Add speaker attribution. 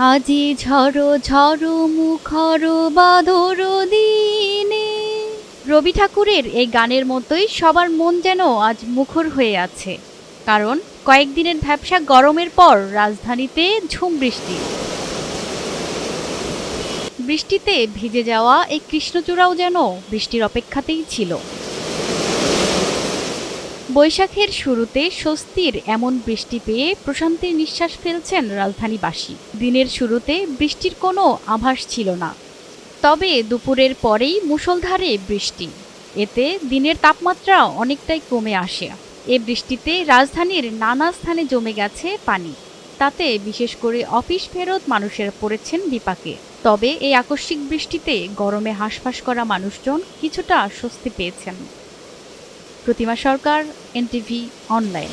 Speaker 1: আজি ঝড়ো ঝড়ো মুখর বাদর দিনে। রবি ঠাকুরের এই গানের মতোই সবার মন যেন আজ মুখর হয়ে আছে, কারণ কয়েকদিনের ভ্যাপসা গরমের পর রাজধানীতে ঝুম বৃষ্টি। বৃষ্টিতে ভিজে যাওয়া এই কৃষ্ণচূড়াও যেন বৃষ্টির অপেক্ষাতেই ছিল। বৈশাখের শুরুতে স্বস্তির এমন বৃষ্টি পেয়ে প্রশান্তির নিঃশ্বাস ফেলছেন রাজধানীবাসী। দিনের শুরুতে বৃষ্টির কোনো আভাস ছিল না, তবে দুপুরের পরেই মুষলধারে বৃষ্টি। এতে দিনের তাপমাত্রা অনেকটাই কমে আসে। এ বৃষ্টিতে রাজধানীর নানা স্থানে জমে গেছে পানি। তাতে বিশেষ করে অফিস ফেরত মানুষেরা পড়েছেন বিপাকে। তবে এই আকস্মিক বৃষ্টিতে গরমে হাঁসফাঁস করা মানুষজন কিছুটা স্বস্তি পেয়েছেন। প্রতিমা সরকার, এনটিভি অনলাইন।